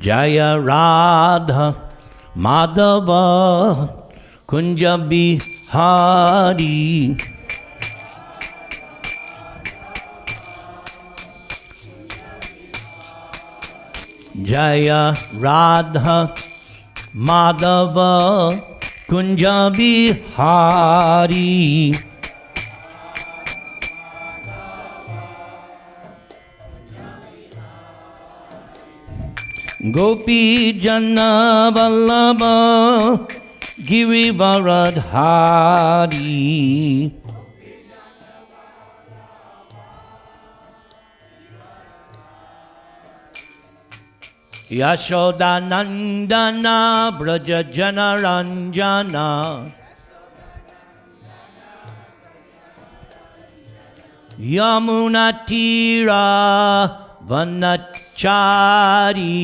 Jaya Radha Madhava Kunja Bihari. Jaya Radha Madhava Kunja Bihari. Gopi Jana Vallabha Girivaradhari. Yashoda Nandana Braja Jana Ranjana. Yamuna Tira Vanachari.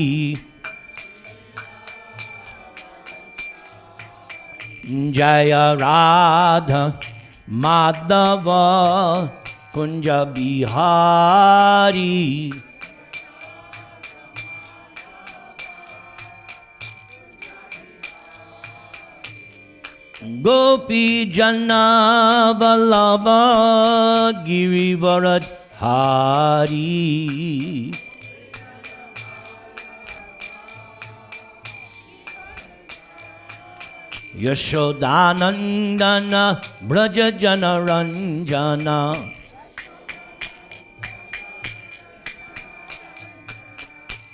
Jaya Radha Madhava Kunja Bihari. Gopi Jana Vallabha Girivaradhari. Yashodanandana Braja Jana Ranjana.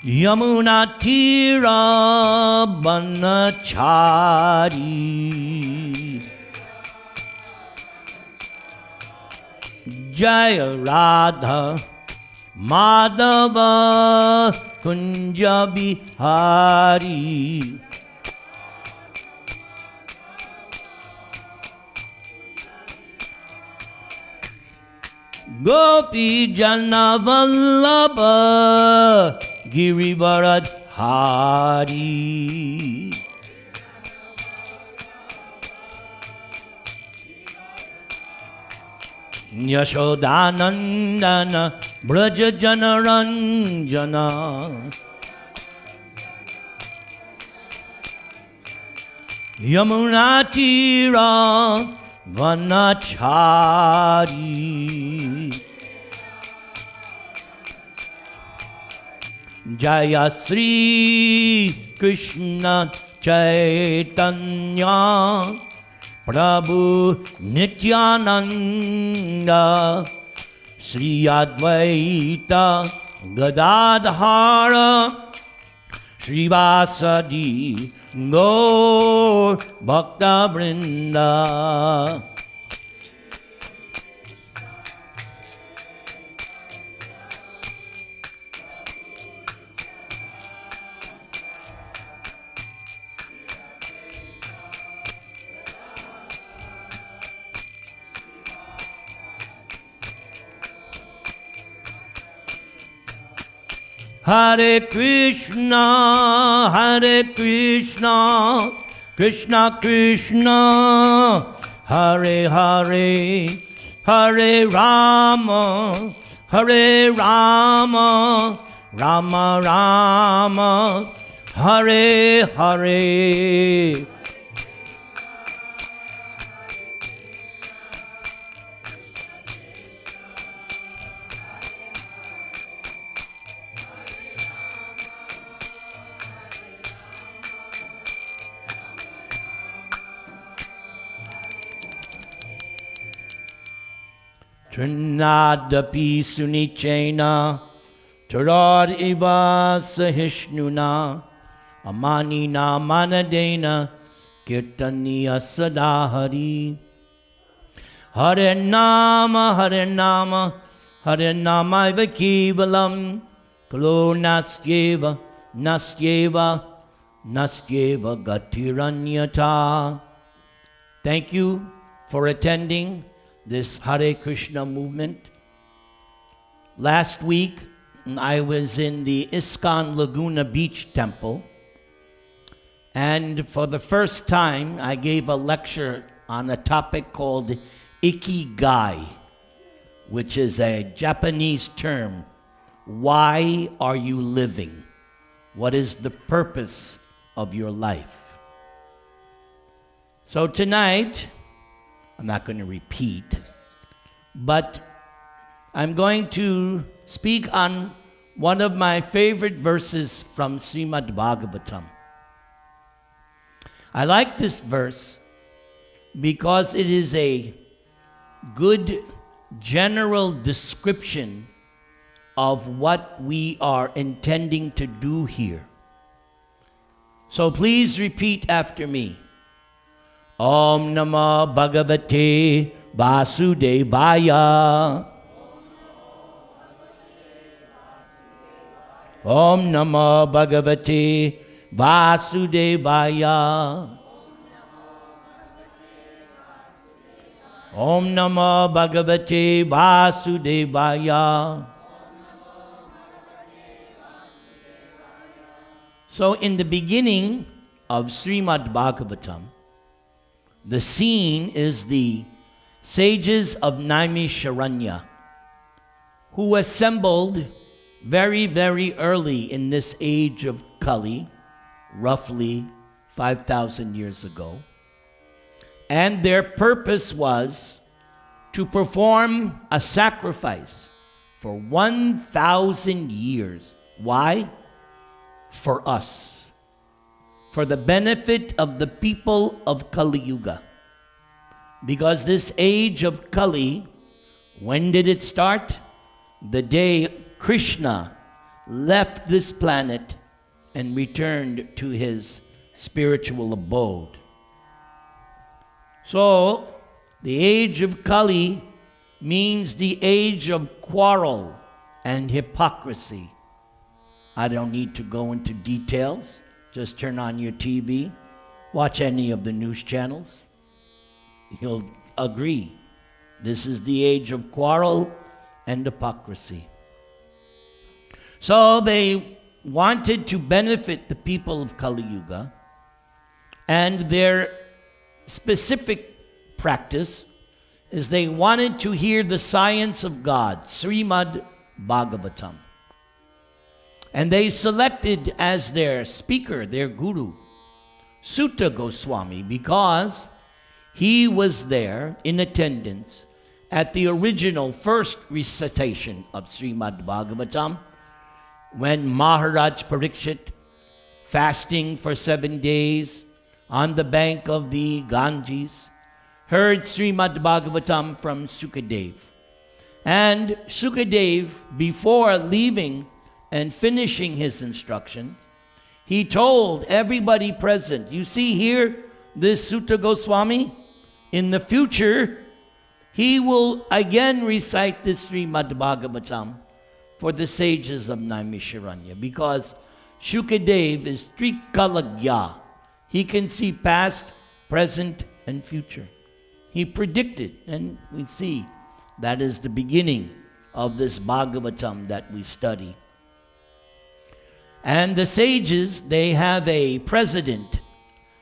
Yamuna Tira Banachari. Jaya Radha Madhava Kunja Bihari. Gopi Jana Vallabha Girivaradhari. Yashodanandana Braja Jana Ranjana. Yamuna Tira Vanachari. Jaya Sri Krishna Chaitanya Prabhu Nityananda Sri Advaita Gadadhara Srivasadi Gaur Bhakta Vrinda. Hare Krishna, Hare Krishna, Krishna Krishna, Hare Hare, Hare Rama, Hare Rama, Rama Rama, Hare Hare. Trinadapi Sunichena Tarad Iva Sahishnuna Amanina Manadena Kirtaniya Sadahari. Hare Nama Hare Nama Hare Nama Iva Kevalam Kalo Nastyeva Nastyeva Nastyeva Gatiranyata. Thank you for attending this Hare Krishna movement. Last week, I was in the ISKCON Laguna Beach Temple, and for the first time, I gave a lecture on a topic called Ikigai, which is a Japanese term. Why are you living? What is the purpose of your life? So tonight, I'm not going to repeat, but I'm going to speak on one of my favorite verses from Srimad Bhagavatam. I like this verse because it is a good general description of what we are intending to do here. So please repeat after me. Om Namah Bhagavate Vasudevaya. Om Namah Bhagavate Vasudevaya. Om Namah Bhagavate Vasudevaya. So in the beginning of Srimad Bhagavatam, the scene is the sages of Naimisharanya, who assembled very, very early in this age of Kali, roughly 5,000 years ago. And their purpose was to perform a sacrifice for 1,000 years. Why? For us. For the benefit of the people of Kali Yuga. Because this age of Kali, when did it start? The day Krishna left this planet and returned to his spiritual abode. So, the age of Kali means the age of quarrel and hypocrisy. I don't need to go into details. Just turn on your TV, watch any of the news channels. You'll agree. This is the age of quarrel and hypocrisy. So they wanted to benefit the people of Kali Yuga, and their specific practice is they wanted to hear the science of God, Srimad Bhagavatam. And they selected as their speaker, their guru, Sutta Goswami, because he was there in attendance at the original first recitation of Srimad Bhagavatam, when Maharaj Parikshit, fasting for 7 days on the bank of the Ganges, heard Srimad Bhagavatam from Sukadev. And Sukadev, before leaving and finishing his instruction, he told everybody present, you see here, this Sutta Goswami, in the future, he will again recite this Srimad Bhagavatam for the sages of Naimisharanya, because Shukadev is Trikalagya. He can see past, present, and future. He predicted, and we see that is the beginning of this Bhagavatam that we study. And the sages, they have a president,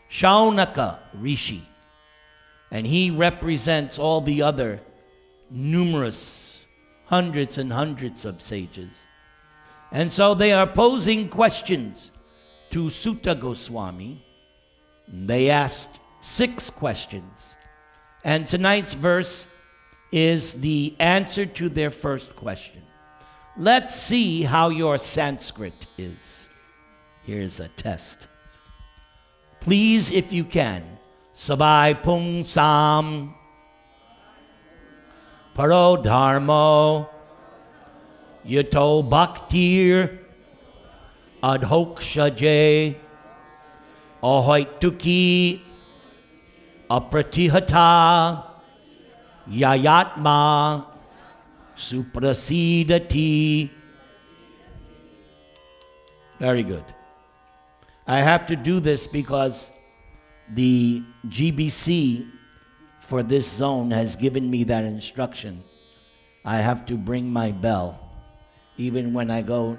Shaunaka Rishi, and he represents all the other numerous hundreds and hundreds of sages. And so they are posing questions to Sutta Goswami. They asked 6 questions. And tonight's verse is the answer to their first question. Let's see how your Sanskrit is. Here's a test. Please, if you can, Savai Pung Sam Paro Dharma Yato Bhaktir Adhokshaja Ahoituki Apratihata Yayatma Suprasidati. Very good. I have to do this because the GBC for this zone has given me that instruction. I have to bring my bell. Even when I go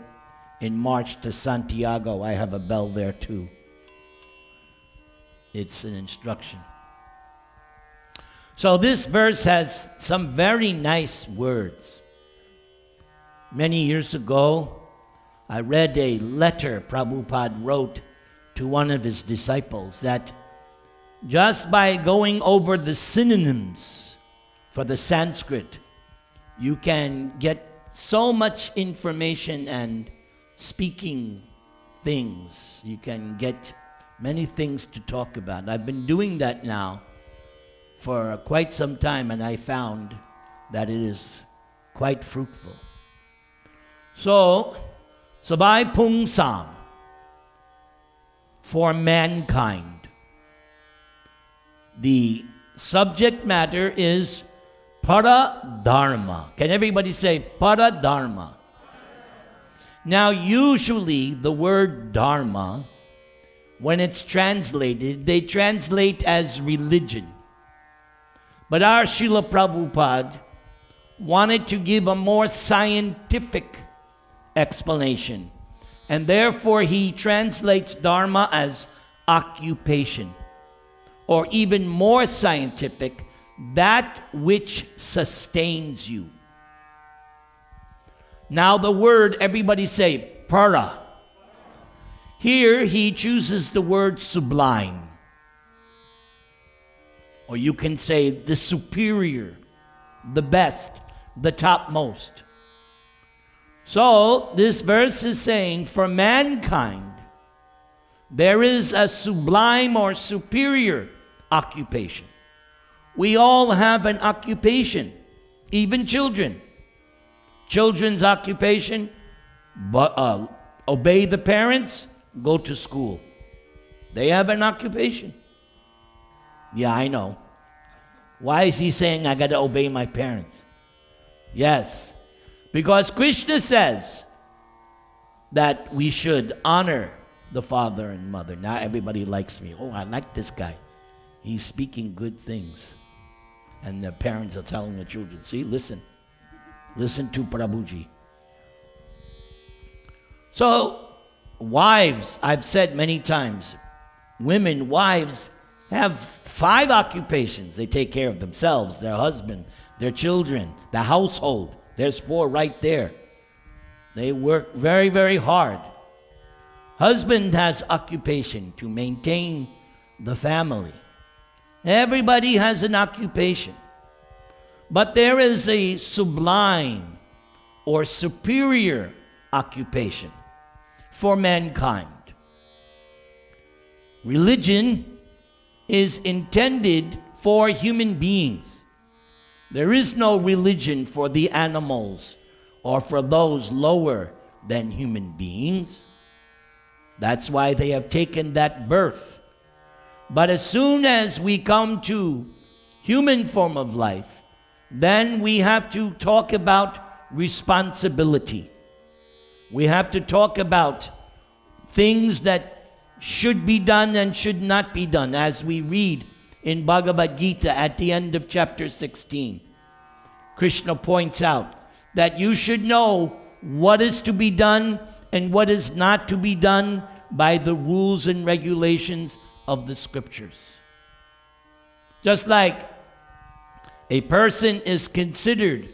in March to Santiago, I have a bell there too. It's an instruction. So this verse has some very nice words. Many years ago, I read a letter Prabhupada wrote to one of his disciples that just by going over the synonyms for the Sanskrit, you can get so much information and speaking things. You can get many things to talk about. I've been doing that now for quite some time, and I found that it is quite fruitful. So, Sabai Pung Sam, for mankind. The subject matter is Para Dharma. Can everybody say Para Dharma? Now, usually the word Dharma, when it's translated, they translate as religion. But our Srila Prabhupada wanted to give a more scientific explanation. And therefore he translates Dharma as occupation. Or even more scientific, that which sustains you. Now the word, everybody say, para. Here he chooses the word sublime. Or you can say the superior, the best, the topmost. So this verse is saying, for mankind, there is a sublime or superior occupation. We all have an occupation, even children. Children's occupation, obey the parents, go to school. They have an occupation. Yeah, I know. Why is he saying I got to obey my parents? Yes, because Krishna says that we should honor the father and mother. Now everybody likes me. Oh, I like this guy. He's speaking good things. And the parents are telling the children, see, listen to Prabhuji. So, wives, I've said many times, women, wives, have 5 occupations. They take care of themselves, their husband, their children, the household. There's 4 right there. They work very, very hard. Husband has occupation to maintain the family. Everybody has an occupation. But there is a sublime or superior occupation for mankind. Religion is intended for human beings. There is no religion for the animals or for those lower than human beings. That's why they have taken that birth. But as soon as we come to human form of life, then we have to talk about responsibility. We have to talk about things that should be done and should not be done, as we read in Bhagavad Gita at the end of chapter 16. Krishna points out that you should know what is to be done and what is not to be done by the rules and regulations of the scriptures. Just like a person is considered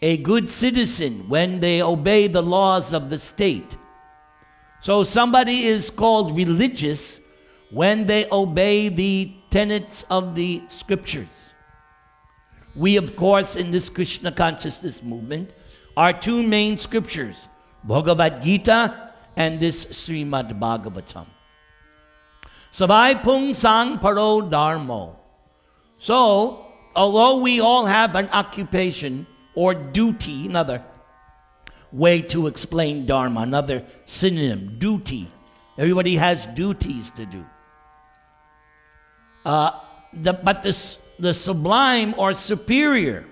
a good citizen when they obey the laws of the state. So somebody is called religious when they obey the tenets of the scriptures. We, of course, in this Krishna consciousness movement, our 2 main scriptures, Bhagavad Gita and this Srimad Bhagavatam. Savai Pung Sang Paro Dharmo. So, although we all have an occupation or duty, another way to explain Dharma, another synonym, duty. Everybody has duties to do. But the sublime or superior,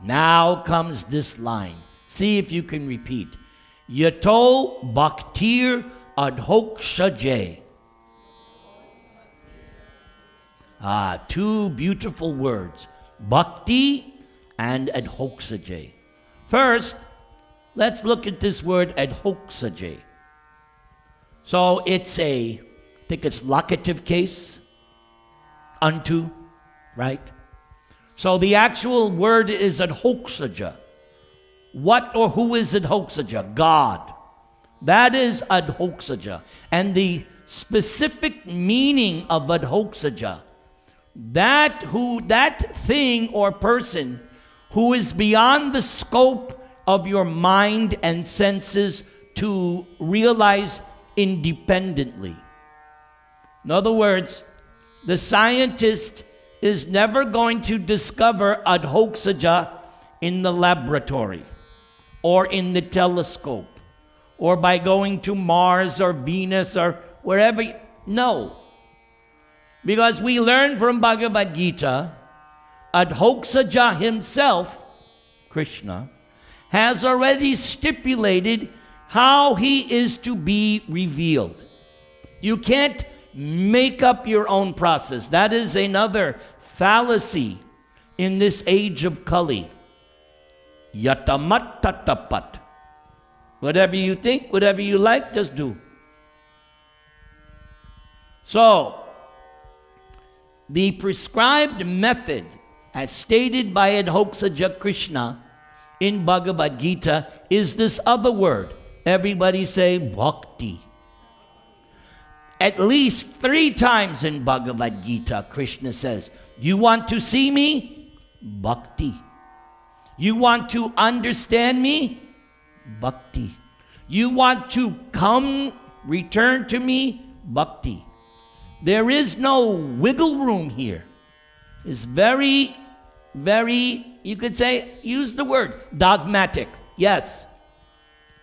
now comes this line. See if you can repeat. Yato Bhaktir Adhokshaja. 2 beautiful words, Bhakti and Adhokshaja. First, let's look at this word Adhokshaja. So it's I think it's locative case, unto, right? So the actual word is Adhokshaja. What or who is Adhokshaja? God. That is Adhokshaja. And the specific meaning of Adhokshaja, that thing or person who is beyond the scope of your mind and senses to realize independently. In other words, the scientist is never going to discover Adhokshaja in the laboratory or in the telescope or by going to Mars or Venus or wherever. No. Because we learn from Bhagavad Gita, Adhokshaja himself, Krishna, has already stipulated how he is to be revealed. You can't make up your own process. That is another fallacy in this age of Kali. Yatamat tatapat. Whatever you think, whatever you like, just do. So, the prescribed method, as stated by Adhokshaja Krishna in Bhagavad Gita, is this other word. Everybody say Bhakti. At least 3 times in Bhagavad Gita, Krishna says, you want to see me? Bhakti. You want to understand me? Bhakti. You want to come, return to me? Bhakti. There is no wiggle room here. It's very, you could say, use the word, dogmatic. Yes.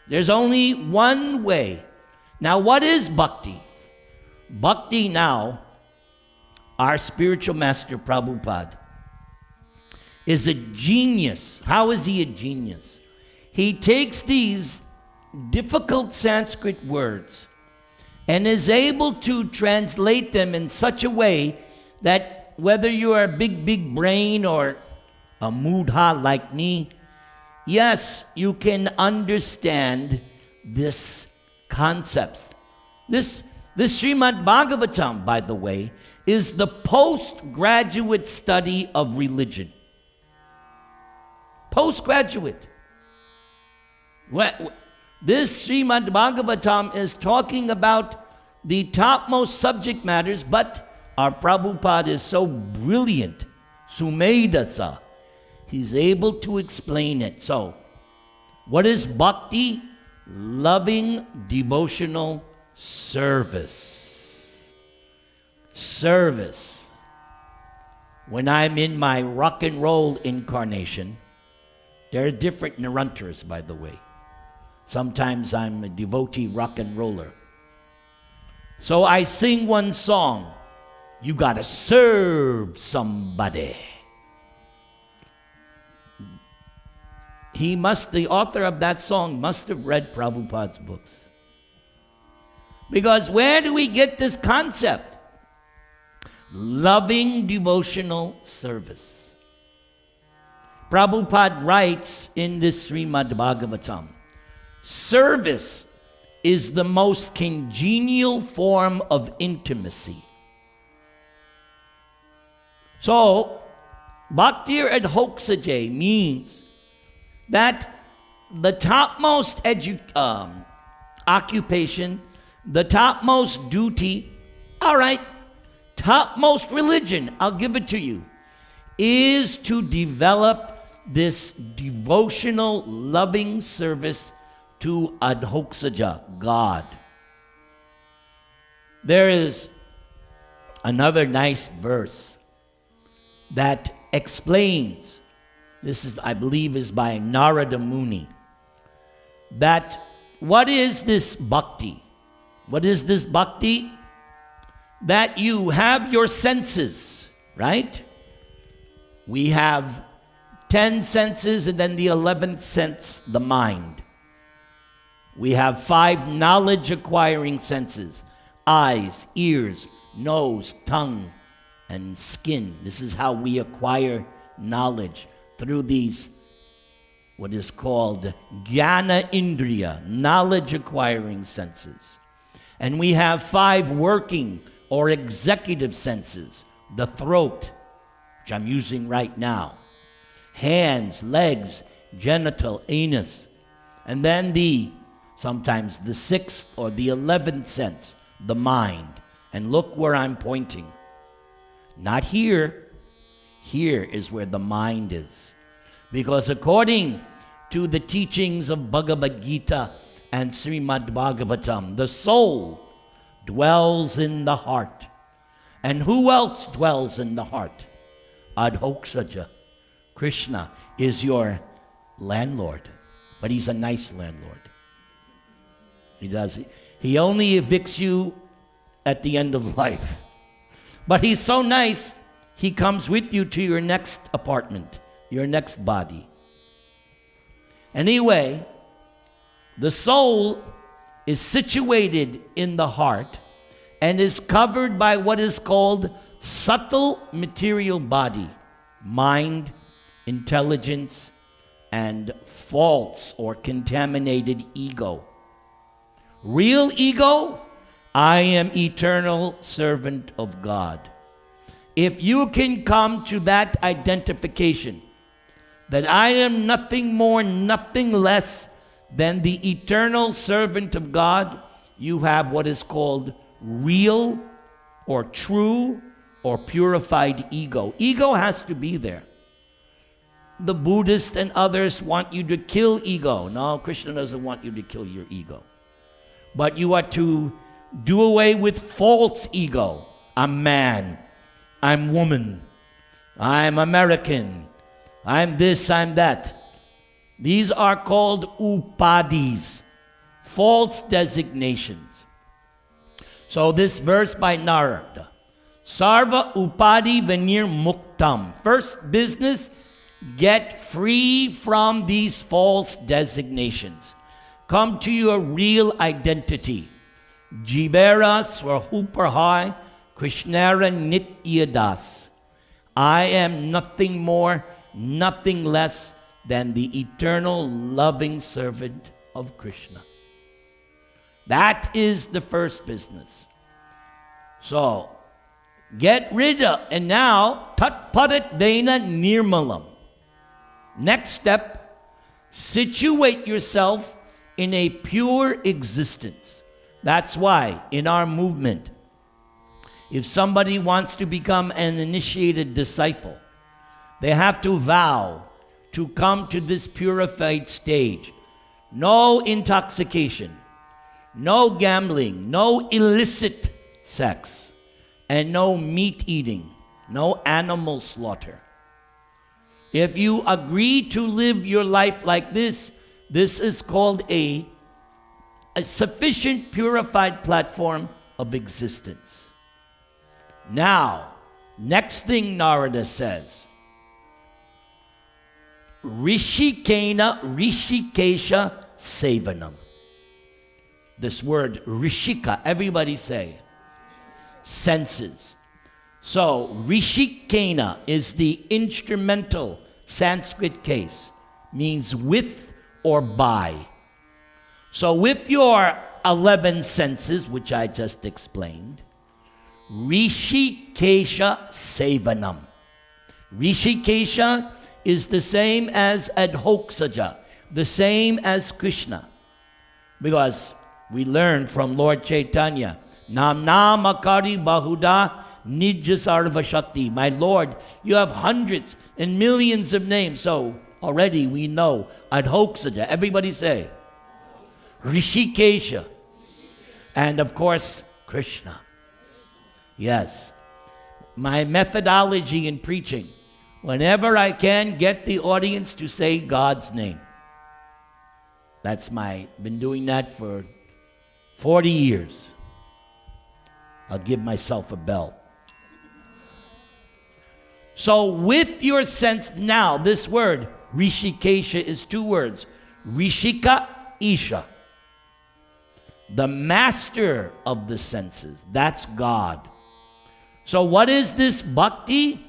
There's only one way. Now, what is bhakti? Bhakti now, our spiritual master Prabhupada, is a genius. How is he a genius? He takes these difficult Sanskrit words and is able to translate them in such a way that whether you are a big brain or a mudha like me, yes, you can understand this concept. This Srimad Bhagavatam, by the way, is the postgraduate study of religion. Postgraduate. This Srimad Bhagavatam is talking about the topmost subject matters, but our Prabhupada is so brilliant, Sumedasa, he's able to explain it. So, what is bhakti? Loving devotional service. Service. When I'm in my rock and roll incarnation, there are different Nirantars, by the way. Sometimes I'm a devotee rock and roller. So I sing one song. You gotta serve somebody. The author of that song must have read Prabhupada's books. Because where do we get this concept? Loving devotional service. Prabhupada writes in this Srimad Bhagavatam, service is the most congenial form of intimacy. So, Bhakti Adhokshaja means that the topmost occupation, the topmost duty, all right, topmost religion, I'll give it to you, is to develop this devotional, loving service to Adhokshaja, God. There is another nice verse that explains, this is, I believe, is by Narada Muni, that what is this bhakti? What is this bhakti? That you have your senses, right? We have 10 senses and then the 11th sense, the mind. We have 5 knowledge-acquiring senses: eyes, ears, nose, tongue, and skin. This is how we acquire knowledge, through these, what is called Jnana Indriya, knowledge-acquiring senses. And we have 5 working or executive senses: the throat, which I'm using right now, hands, legs, genital, anus, and then the sometimes the 6th or the 11th sense, the mind. And look where I'm pointing. Not here. Here is where the mind is. Because according to the teachings of Bhagavad Gita and Srimad Bhagavatam, the soul dwells in the heart. And who else dwells in the heart? Adhokshaja. Krishna is your landlord, but he's a nice landlord. He only evicts you at the end of life. But he's so nice, he comes with you to your next apartment, your next body. Anyway, the soul is situated in the heart and is covered by what is called subtle material body, mind, intelligence, and false or contaminated ego. Real ego, I am eternal servant of God. If you can come to that identification, that I am nothing more, nothing less than the eternal servant of God, you have what is called real or true or purified ego. Ego has to be there. The Buddhists and others want you to kill ego. No, Krishna doesn't want you to kill your ego. But you are to do away with false ego. I'm man. I'm woman. I'm American. I'm this, I'm that. These are called upadis, false designations. So this verse by Narada, Sarva upadi venir muktam. First business, get free from these false designations. Come to your real identity. Jivera swaruparhai Krishnara nityadas. I am nothing more, nothing less than the eternal loving servant of Krishna. That is the first business. So, get rid of, and now, tat padat vena nirmalam. Next step, situate yourself in a pure existence. That's why in our movement, if somebody wants to become an initiated disciple, they have to vow to come to this purified stage. No intoxication, no gambling, no illicit sex, and no meat eating, no animal slaughter. If you agree to live your life like this, this is called a sufficient purified platform of existence. Now, next thing Narada says, Rishikena Rishikesha Sevanam. This word Rishika, everybody say, senses. So Rishikena is the instrumental Sanskrit case, means with or by. So with your 11 senses, which I just explained, Rishikesha Sevanam. Rishikesha is the same as Adhokshaja, the same as Krishna. Because we learn from Lord Chaitanya, Nam Namakari Bahuda Nijya Sarva Shakti. My Lord, you have hundreds and millions of names. So already we know Adhokshaja. Everybody say Rishikesha. And of course, Krishna. Yes. My methodology in preaching, whenever I can, get the audience to say God's name. Been doing that for 40 years. I'll give myself a bell. So with your sense now, this word, Rishikesha, is two words. Rishika, Isha. The master of the senses. That's God. So what is this bhakti?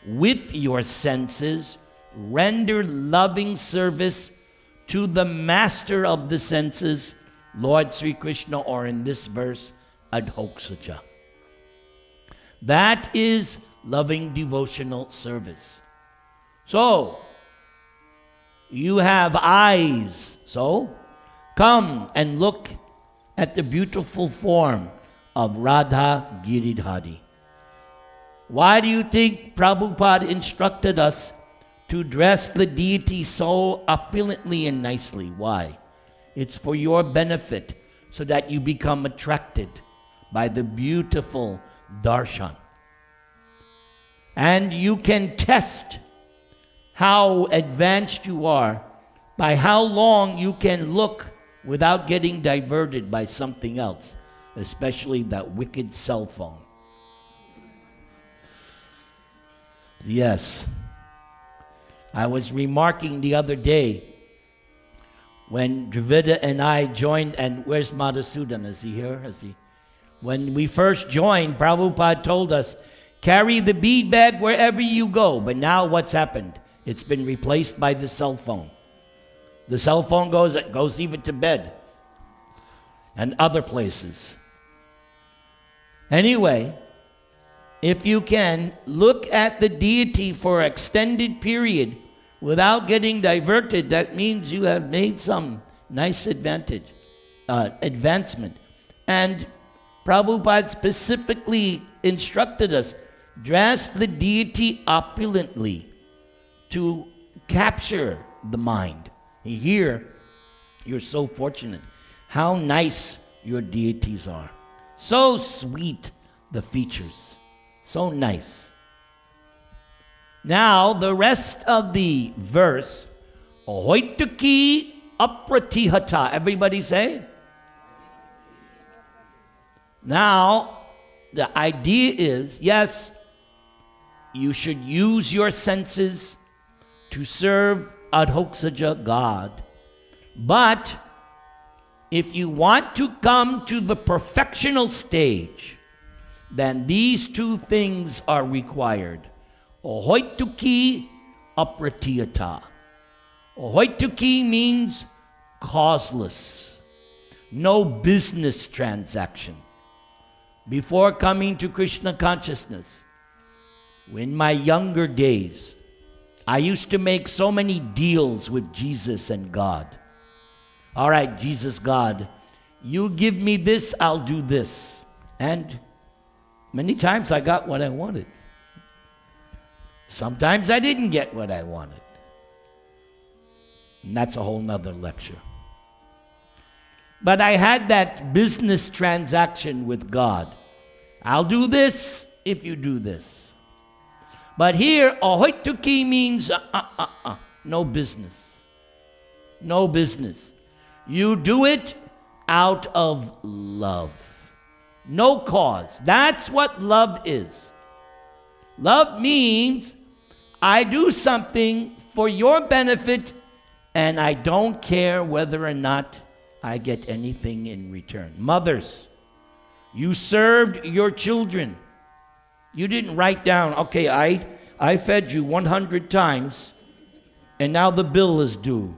With your senses, render loving service to the master of the senses, Lord Sri Krishna, or in this verse, Adhokshaja. That is loving devotional service. So, you have eyes. So, Come and look at the beautiful form of Radha Giridhari. Why do you think Prabhupada instructed us to dress the deity so opulently and nicely? Why? It's for your benefit, so that you become attracted by the beautiful darshan. And you can test how advanced you are by how long you can look without getting diverted by something else, especially that wicked cell phone. Yes. I was remarking the other day when Dravida and I joined, and where's Madhusudan? Is he here? When we first joined, Prabhupada told us, carry the bead bag wherever you go. But now what's happened? It's been replaced by the cell phone. The cell phone goes even to bed and other places. Anyway, if you can, look at the deity for an extended period without getting diverted. That means you have made some nice advancement. And Prabhupada specifically instructed us, dress the deity opulently to capture the mind. Here, you're so fortunate. How nice your deities are. So sweet, the features. So nice. Now, the rest of the verse, ahoituki apratihata. Everybody say? Now, the idea is, yes, you should use your senses to serve Adhokshaja God. But if you want to come to the perfectional stage, then these two things are required. Ahoituki apratiyata. Ahoituki means causeless, no business transaction. Before coming to Krishna consciousness, in my younger days, I used to make so many deals with Jesus and God. All right, Jesus, God, you give me this, I'll do this. And many times I got what I wanted. Sometimes I didn't get what I wanted. And that's a whole nother lecture. But I had that business transaction with God. I'll do this if you do this. But here, ahoituki means no business. No business. You do it out of love. No cause. That's what love is. Love means I do something for your benefit and I don't care whether or not I get anything in return. Mothers, you served your children. You didn't write down, okay, I fed you 100 times and now the bill is due.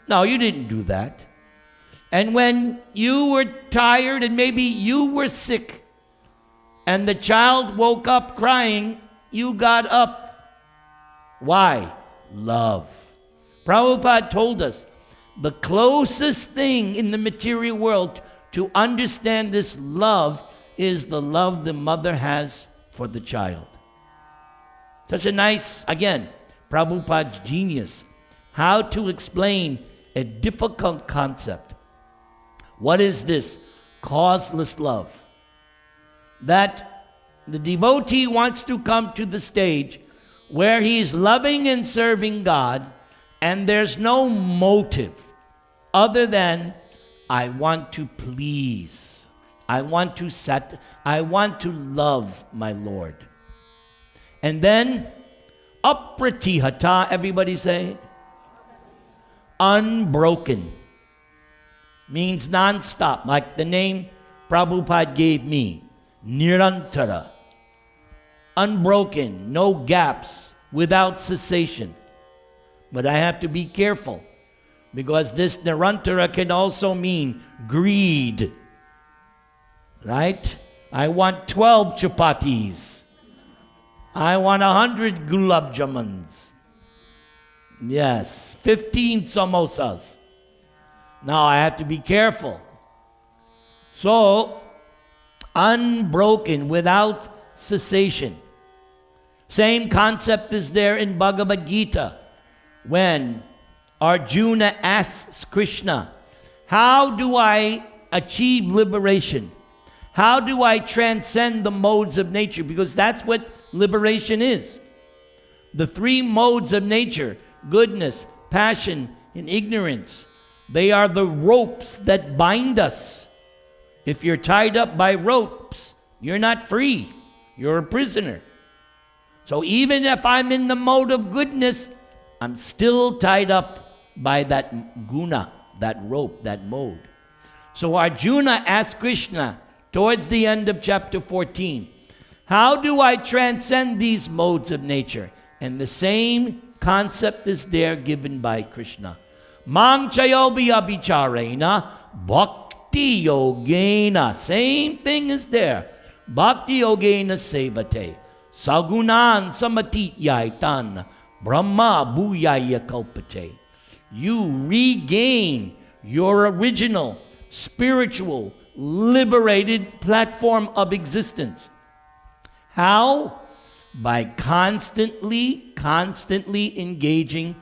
No, you didn't do that. And when you were tired and maybe you were sick and the child woke up crying, you got up. Why? Love. Prabhupada told us the closest thing in the material world to understand this love is the love the mother has for the child. Such a nice, again, Prabhupada's genius, how to explain a difficult concept. What is this? Causeless love. That the devotee wants to come to the stage where he's loving and serving God and there's no motive other than I want to please. I want to love my Lord. And then apratihata, everybody say? Unbroken. Means non-stop, like the name Prabhupada gave me. Nirantara. Unbroken, no gaps, without cessation. But I have to be careful, because this nirantara can also mean greed. Right? I want 12 chapatis. I want 100 gulab jamuns. Yes, 15 samosas. Now I have to be careful. So, unbroken, without cessation. Same concept is there in Bhagavad Gita when Arjuna asks Krishna, how do I achieve liberation? How do I transcend the modes of nature? Because that's what liberation is. The three modes of nature, goodness, passion, and ignorance, they are the ropes that bind us. If you're tied up by ropes, you're not free. You're a prisoner. So even if I'm in the mode of goodness, I'm still tied up by that guna, that rope, that mode. So Arjuna asked Krishna towards the end of chapter 14, how do I transcend these modes of nature? And the same concept is there given by Krishna. Mang chayobi abhicharena bhakti yogena. Same thing is there. Bhakti yogena sevate. Sagunan samatityaitan brahma bhuyaya kalpate. You regain your original, spiritual, liberated platform of existence. How? By constantly engaging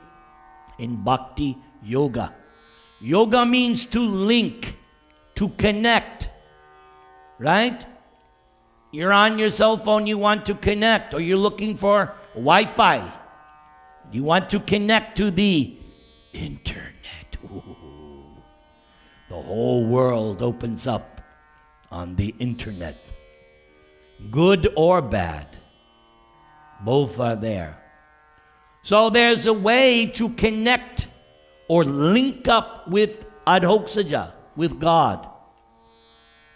in bhakti yoga. Yoga means to link, to connect, right? You're on your cell phone, you want to connect, or you're looking for Wi-Fi. You want to connect to the internet. Ooh. The whole world opens up on the internet. Good or bad, both are there. So there's a way to connect or link up with Adhokshaja, with God.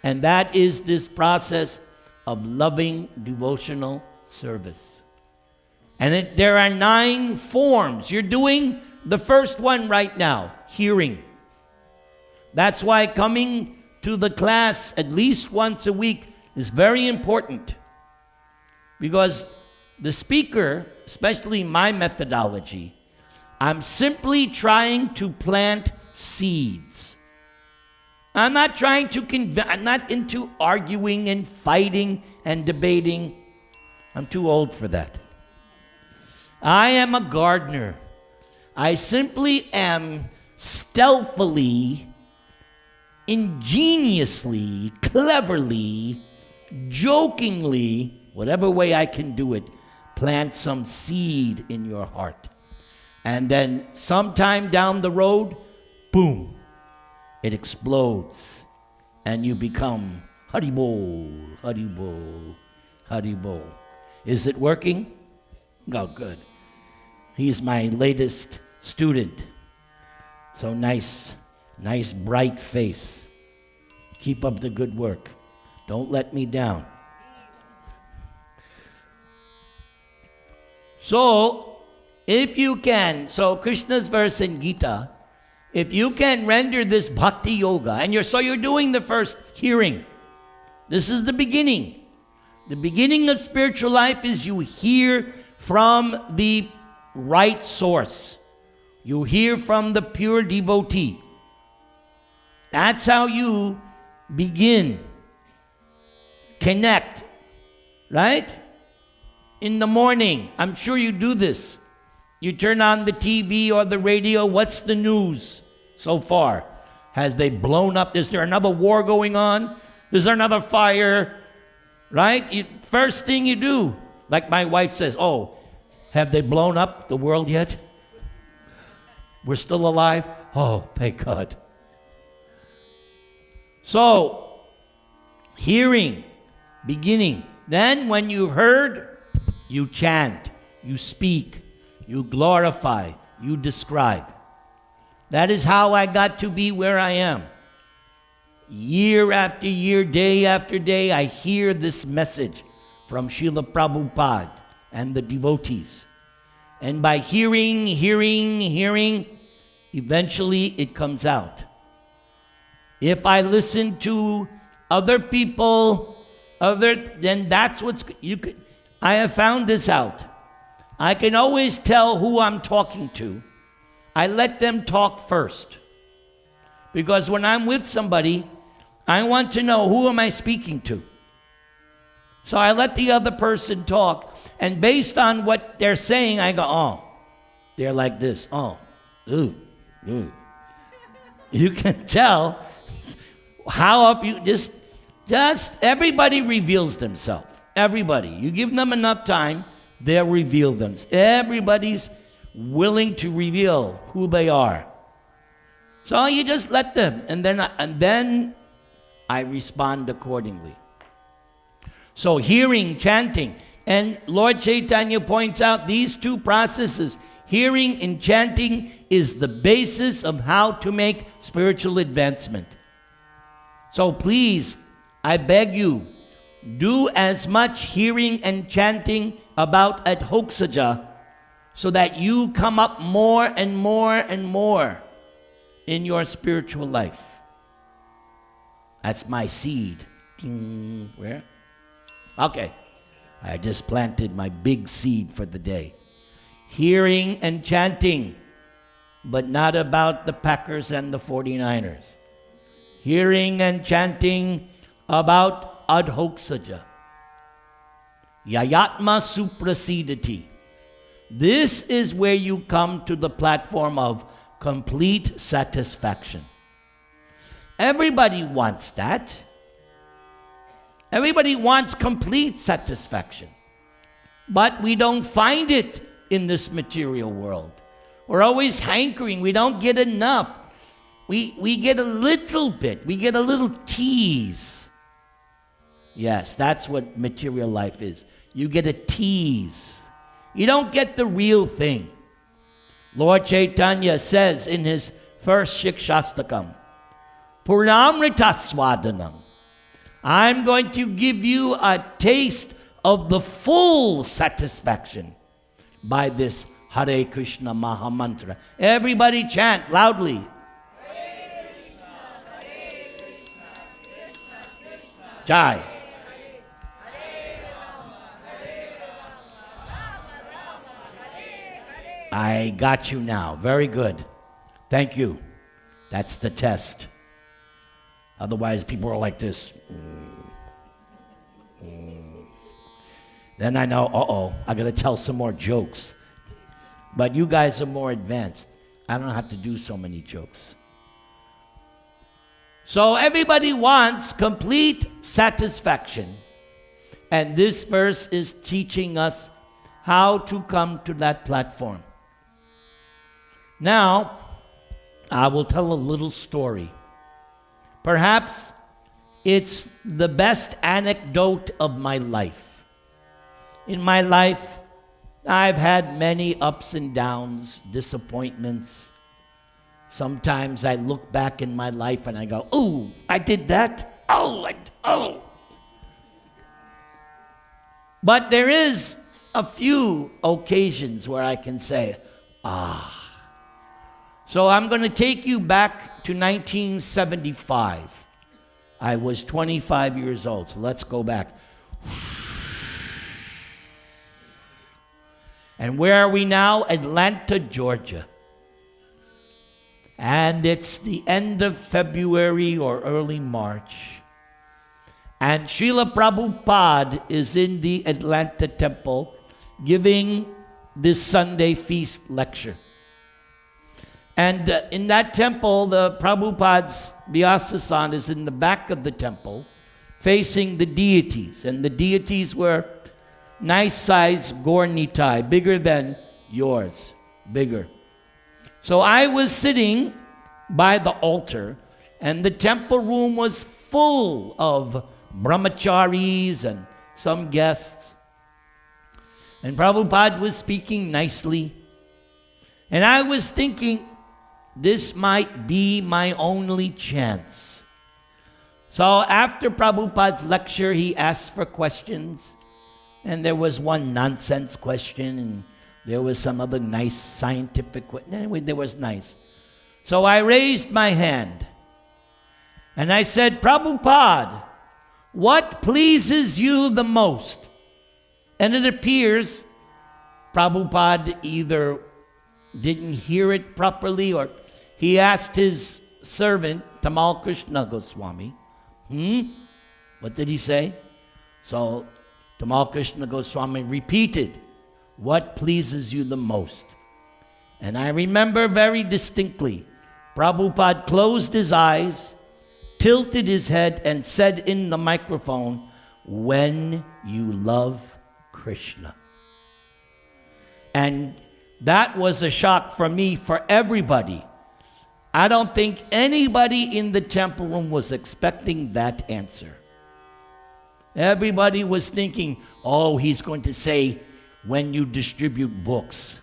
And that is this process of loving devotional service. And there are 9 forms. You're doing the first one right now, hearing. That's why coming to the class at least once a week is very important. Because the speaker, especially my methodology, I'm simply trying to plant seeds. I'm not trying to I'm not into arguing and fighting and debating. I'm too old for that. I am a gardener. I simply am stealthily, ingeniously, cleverly, jokingly, whatever way I can do it, plant some seed in your heart. And then sometime down the road, boom, it explodes. And you become Haribol, Haribol, Haribol. Is it working? Oh, good. He's my latest student. So nice bright face. Keep up the good work. Don't let me down. So, if you can, so Krishna's verse in Gita, if you can render this bhakti yoga, and you're doing the first hearing. This is the beginning. The beginning of spiritual life is you hear from the right source. You hear from the pure devotee. That's how you begin. Connect. Right? In the morning, I'm sure you do this. You turn on the TV or the radio, what's the news so far? Has they blown up? Is there another war going on? Is there another fire? Right? First thing you do, like my wife says, oh, have they blown up the world yet? We're still alive? Oh, thank God. So, hearing, beginning. Then when you've heard, you chant, you speak, you glorify, you describe. That is how I got to be where I am. Year after year, day after day, I hear this message from Srila Prabhupada and the devotees. And by hearing, eventually it comes out. If I listen to other people, then that's I have found this out. I can always tell who I'm talking to. I let them talk first. Because when I'm with somebody, I want to know, who am I speaking to? So I let the other person talk, and based on what they're saying, I go, oh, they're like this. Oh, ooh, ooh. You can tell how up you just everybody reveals themselves. Everybody. You give them enough time, they'll reveal them. Everybody's willing to reveal who they are. So you just let them, and then I respond accordingly. So hearing, chanting, and Lord Chaitanya points out these two processes. Hearing and chanting is the basis of how to make spiritual advancement. So please, I beg you, do as much hearing and chanting about Adhokshaja so that you come up more and more and more in your spiritual life. That's my seed. Ding. Where? Okay. I just planted my big seed for the day. Hearing and chanting, but not about the Packers and the 49ers. Hearing and chanting about Adhokshaja. Yayatma suprasidati. This is where you come to the platform of complete satisfaction. Everybody wants that. Everybody wants complete satisfaction. But we don't find it in this material world. We're always hankering. We don't get enough. We get a little bit. We get a little tease. Yes, that's what material life is. You get a tease. You don't get the real thing. Lord Chaitanya says in his first Shikshastakam, Purnamrita Swadanam. I'm going to give you a taste of the full satisfaction by this Hare Krishna Maha Mantra. Everybody chant loudly. Hare Krishna, Krishna Krishna. Jai. Hare Rama, Hare. I got you now. Very good. Thank you. That's the test. Otherwise, people are like this. Then I know, I got to tell some more jokes. But you guys are more advanced. I don't have to do so many jokes. So everybody wants complete satisfaction. And this verse is teaching us how to come to that platform. Now, I will tell a little story. Perhaps it's the best anecdote of my life. In my life, I've had many ups and downs, disappointments. Sometimes I look back in my life and I go, oh, I did that. Oh. But there is a few occasions where I can say, So I'm going to take you back to 1975. I was 25 years old, so let's go back. And where are we now? Atlanta, Georgia. And it's the end of February or early March. And Srila Prabhupada is in the Atlanta temple giving this Sunday feast lecture. And in that temple, the Prabhupada's Vyasasan is in the back of the temple, facing the deities. And the deities were nice-sized Gornitai, bigger than yours, bigger. So I was sitting by the altar, and the temple room was full of brahmacharis and some guests. And Prabhupada was speaking nicely. And I was thinking, this might be my only chance. So after Prabhupada's lecture, he asked for questions. And there was one nonsense question, and there was some other nice scientific question. Anyway, there was nice. So I raised my hand, and I said, Prabhupada, what pleases you the most? And it appears Prabhupada either didn't hear it properly, or he asked his servant, Tamal Krishna Goswami, what did he say? So Tamal Krishna Goswami repeated, what pleases you the most? And I remember very distinctly, Prabhupada closed his eyes, tilted his head, and said in the microphone, when you love Krishna. And that was a shock for me, for everybody. I don't think anybody in the temple room was expecting that answer. Everybody was thinking, oh, he's going to say, when you distribute books.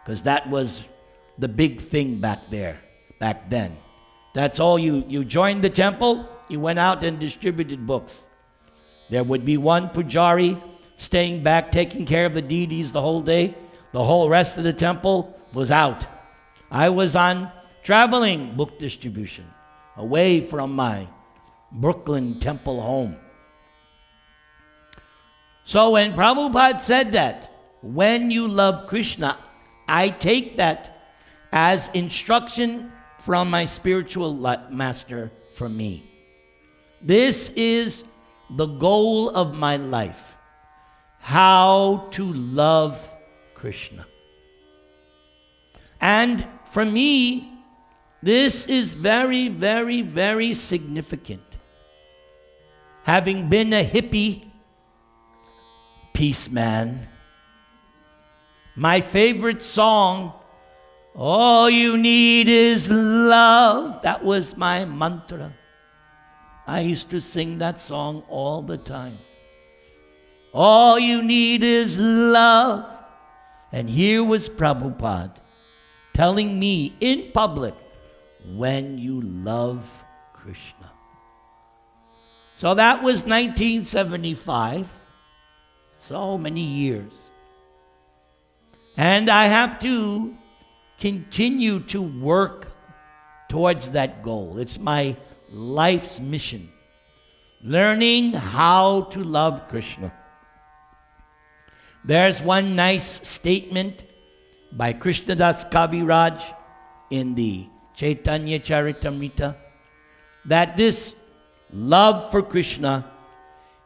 Because that was the big thing back then. That's all you joined the temple, you went out and distributed books. There would be one pujari staying back, taking care of the deities the whole day. The whole rest of the temple was out. I was on traveling book distribution, away from my Brooklyn temple home. So when Prabhupada said that, when you love Krishna, I take that as instruction from my spiritual master for me. This is the goal of my life, how to love Krishna. And for me, this is very, very, very significant. Having been a hippie, peace man, my favorite song, all you need is love, that was my mantra. I used to sing that song all the time. All you need is love. And here was Prabhupada telling me in public, when you love Krishna. So that was 1975, so many years. And I have to continue to work towards that goal. It's my life's mission, learning how to love Krishna. There's one nice statement by Krishnadas Kaviraj in the Chaitanya Charitamrita, that this love for Krishna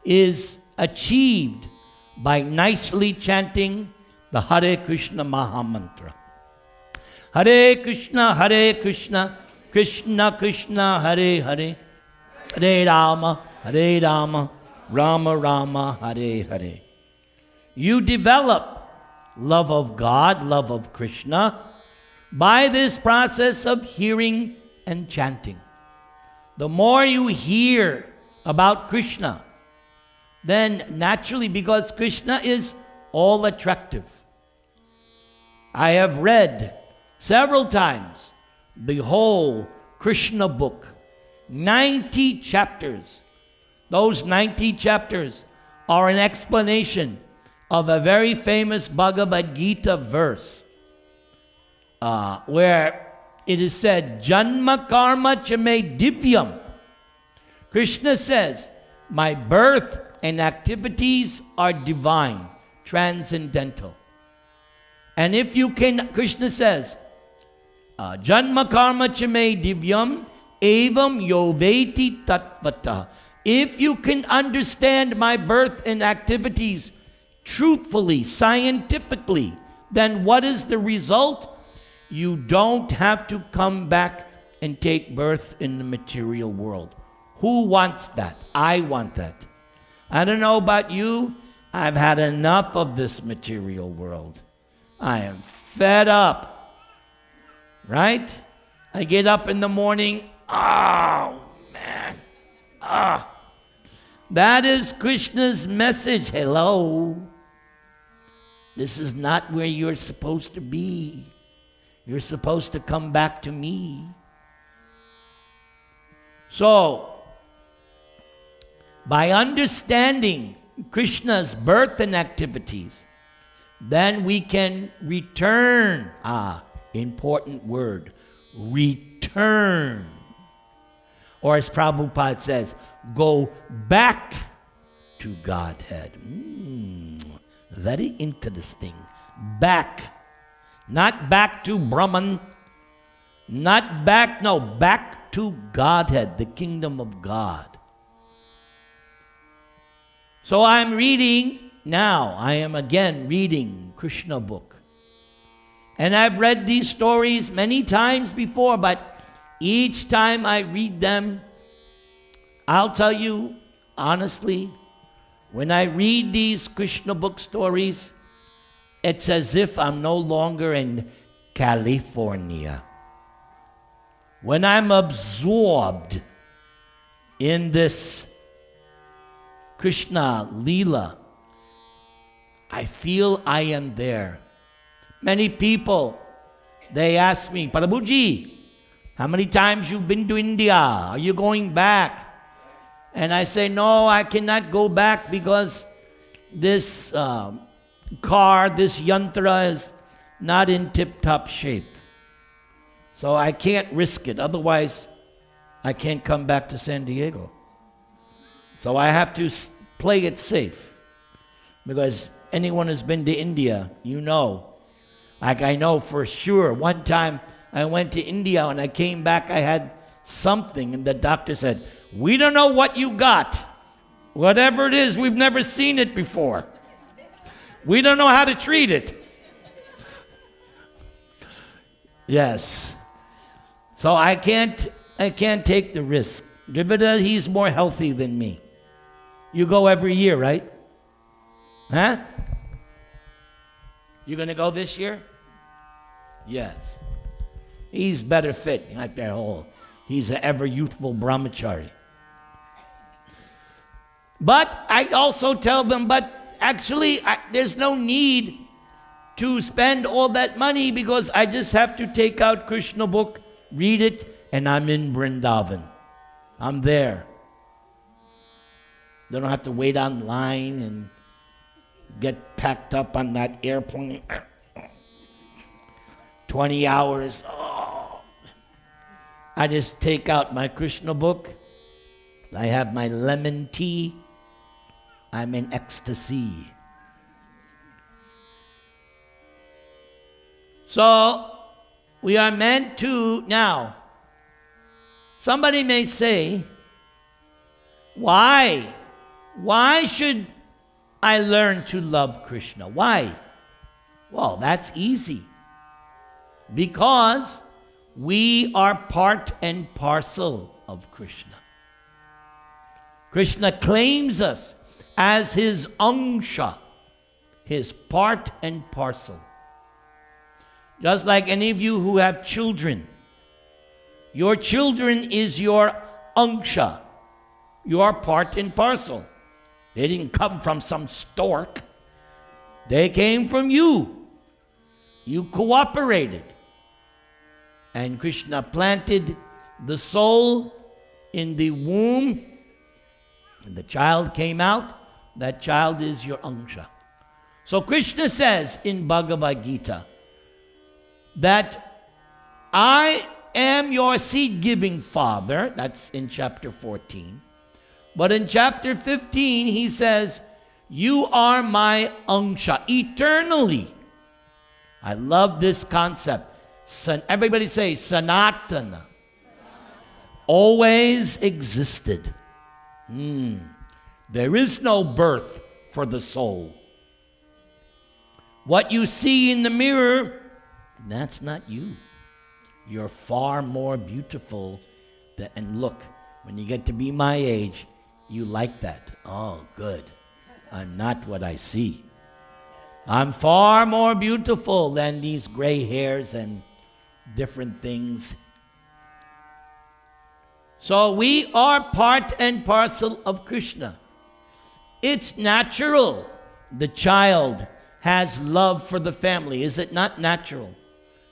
is achieved by nicely chanting the Hare Krishna Mahamantra. Hare Krishna, Krishna Krishna, Hare Hare, Hare Rama, Rama Rama, Hare Hare. You develop love of God, love of Krishna, by this process of hearing and chanting. The more you hear about Krishna, then naturally, because Krishna is all attractive. I have read several times the whole Krishna book, 90 chapters. Those 90 chapters are an explanation of a very famous Bhagavad Gita verse where it is said, Janma karma chame divyam. Krishna says, my birth and activities are divine, transcendental. And if you can, Krishna says, Janma karma chame divyam evam yoveti tatvata. If you can understand my birth and activities truthfully, scientifically, then what is the result? You don't have to come back and take birth in the material world. Who wants that? I want that. I don't know about you. I've had enough of this material world. I am fed up. Right? I get up in the morning. Oh, man. That is Krishna's message. Hello. This is not where you're supposed to be. You're supposed to come back to me. So, by understanding Krishna's birth and activities, then we can return. Important word. Return. Or as Prabhupada says, go back to Godhead. Very interesting. Back. Not back to Brahman. Not back, no, back to Godhead, the kingdom of God. So I'm reading now. I am again reading Krishna book. And I've read these stories many times before, but each time I read them, I'll tell you honestly, when I read these Krishna book stories, it's as if I'm no longer in California. When I'm absorbed in this Krishna Leela, I feel I am there. Many people, they ask me, Prabhuji, how many times you've been to India? Are you going back? And I say, no, I cannot go back because this car, this yantra is not in tip-top shape. So I can't risk it. Otherwise, I can't come back to San Diego. So I have to play it safe. Because anyone who's been to India, you know. Like I know for sure, one time I went to India and I came back, I had something, and the doctor said, we don't know what you got. Whatever it is, we've never seen it before. We don't know how to treat it. Yes. So I can't take the risk. Drivida, he's more healthy than me. You go every year, right? Huh? You gonna go this year? Yes. He's better fit, like that whole. He's an ever youthful brahmachari. But I also tell them, but actually there's no need to spend all that money because I just have to take out Krishna book, read it, and I'm in Vrindavan. I'm there. They don't have to wait online and get packed up on that airplane. 20 hours. Oh. I just take out my Krishna book. I have my lemon tea. I'm in ecstasy. So, we are meant to, now, somebody may say, why? Why should I learn to love Krishna? Why? Well, that's easy. Because we are part and parcel of Krishna. Krishna claims us as his angsha, his part and parcel. Just like any of you who have children, your children is your angsha, your part and parcel. They didn't come from some stork. They came from you. You cooperated. And Krishna planted the soul in the womb. And the child came out. That child is your angsha. So Krishna says in Bhagavad Gita that I am your seed-giving father. That's in chapter 14. But in chapter 15, he says, you are my angsha eternally. I love this concept. Everybody say Sanatana. Always existed. There is no birth for the soul. What you see in the mirror, that's not you. You're far more beautiful. And look, when you get to be my age, you like that. Oh, good. I'm not what I see. I'm far more beautiful than these gray hairs and different things. So we are part and parcel of Krishna. It's natural. The child has love for the family. Is it not natural?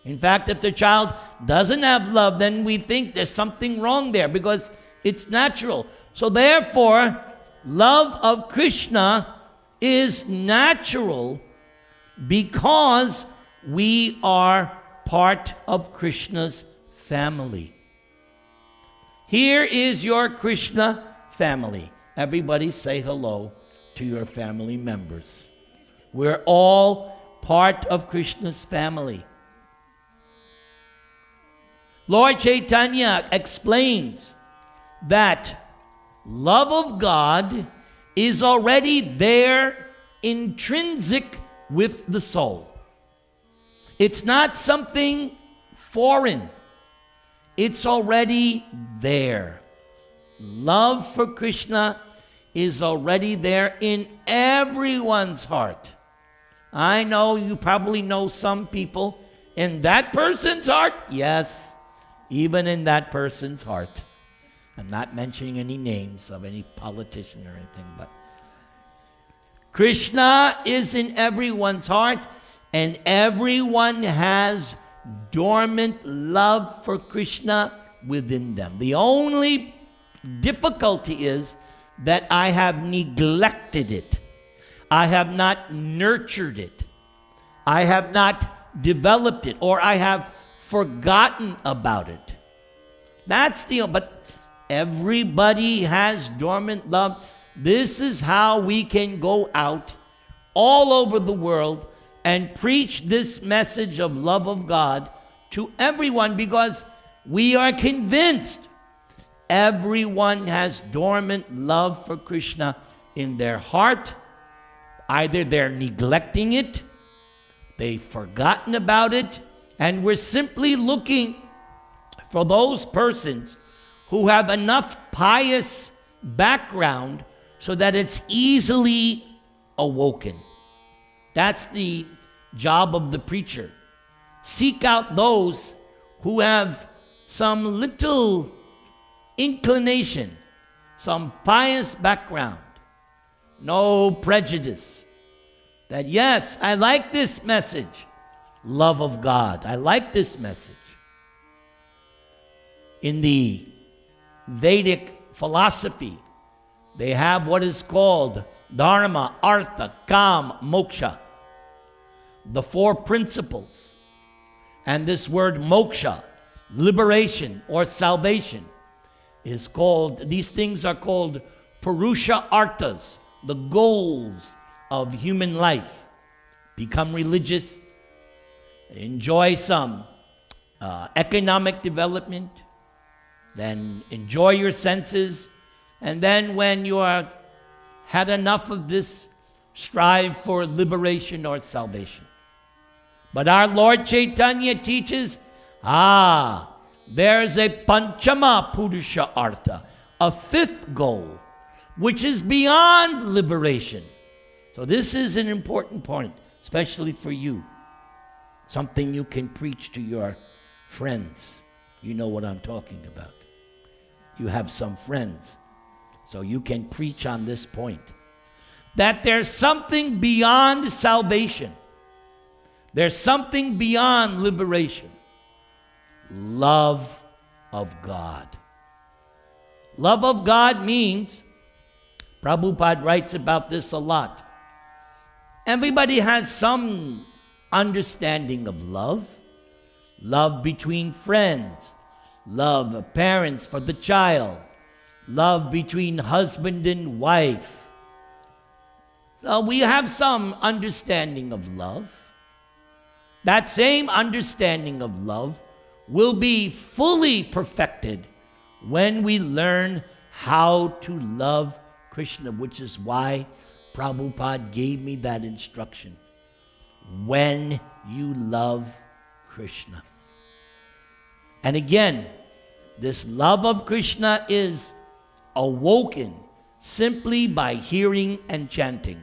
In fact, if the child doesn't have love, then we think there's something wrong there because it's natural. So therefore, love of Krishna is natural because we are part of Krishna's family. Here is your Krishna family. Everybody say hello to your family members. We're all part of Krishna's family. Lord Chaitanya explains that love of God is already there, intrinsic with the soul. It's not something foreign. It's already there. Love for Krishna is already there in everyone's heart. I know you probably know some people in that person's heart. Yes, even in that person's heart. I'm not mentioning any names of any politician or anything, but Krishna is in everyone's heart, and everyone has dormant love for Krishna within them. The only difficulty is that I have neglected it. I have not nurtured it. I have not developed it, or I have forgotten about it. That's but everybody has dormant love. This is how we can go out all over the world and preach this message of love of God to everyone, because we are convinced everyone has dormant love for Krishna in their heart. Either they're neglecting it, they've forgotten about it, and we're simply looking for those persons who have enough pious background so that it's easily awoken. That's the job of the preacher. Seek out those who have some little inclination, some pious background, no prejudice. That yes, I like this message, love of God. I like this message. In the Vedic philosophy, they have what is called Dharma, Artha, Kam, Moksha, the four principles. And this word moksha, liberation or salvation, is called, these things are called Purusha Arthas, the goals of human life. Become religious, enjoy some economic development, then enjoy your senses, and then when you are had enough of this, strive for liberation or salvation. But our Lord Chaitanya teaches, there's a Panchama Purusha Artha, a fifth goal, which is beyond liberation. So this is an important point, especially for you. Something you can preach to your friends. You know what I'm talking about. You have some friends, so you can preach on this point. That there's something beyond salvation. There's something beyond liberation. Love of God. Love of God means, Prabhupada writes about this a lot. Everybody has some understanding of love. Love between friends. Love of parents for the child. Love between husband and wife. So we have some understanding of love. That same understanding of love will be fully perfected when we learn how to love Krishna, which is why Prabhupada gave me that instruction. When you love Krishna. And again, this love of Krishna is awoken simply by hearing and chanting.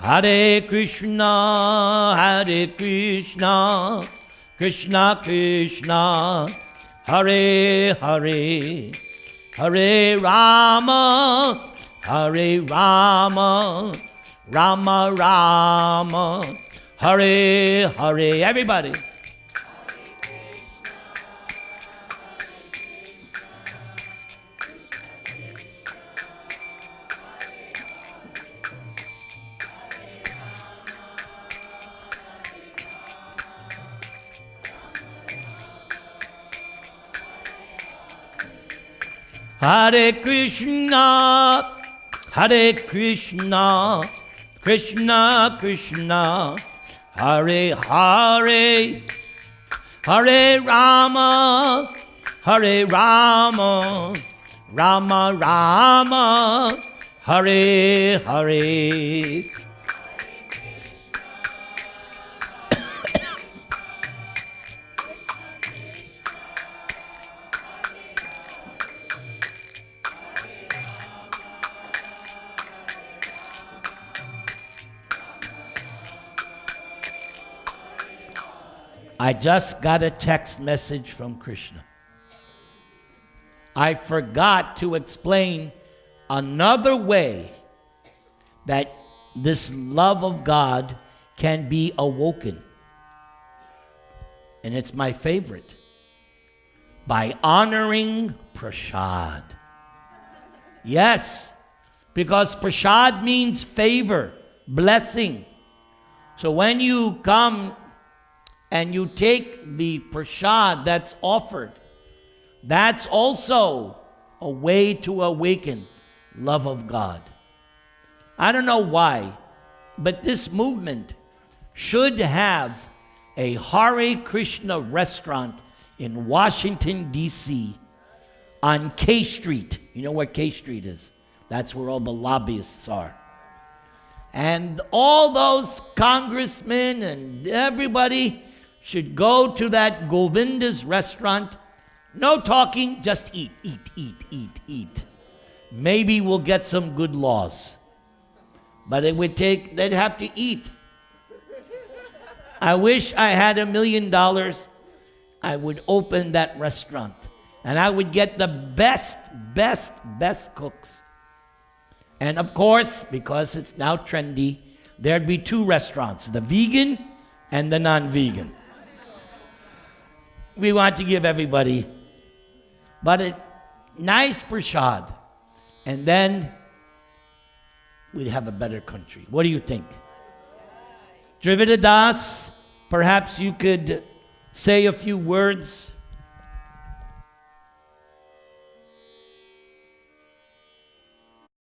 Hare Krishna, Hare Krishna, Krishna Krishna, Hare Hare, Hare Rama, Hare Rama, Rama Rama, Hare Hare. Everybody. Hare Krishna, Hare Krishna, Krishna Krishna, Hare Hare, Hare Rama, Hare Rama, Rama Rama, Hare Hare. I just got a text message from Krishna. I forgot to explain another way that this love of God can be awoken. And it's my favorite. By honoring Prashad. Yes, because Prashad means favor, blessing. So when you come and you take the Prashad that's offered, that's also a way to awaken love of God. I don't know why, but this movement should have a Hare Krishna restaurant in Washington, D.C. on K Street. You know where K Street is? That's where all the lobbyists are. And all those congressmen and everybody should go to that Govinda's restaurant. No talking, just eat, eat, eat, eat, eat. Maybe we'll get some good laws. But they'd have to eat. I wish I had $1 million. I would open that restaurant. And I would get the best cooks. And of course, because it's now trendy, there'd be 2 restaurants, the vegan and the non-vegan. We want to give everybody, but a nice prashad. And then we'd have a better country. What do you think? Trivida Das, perhaps you could say a few words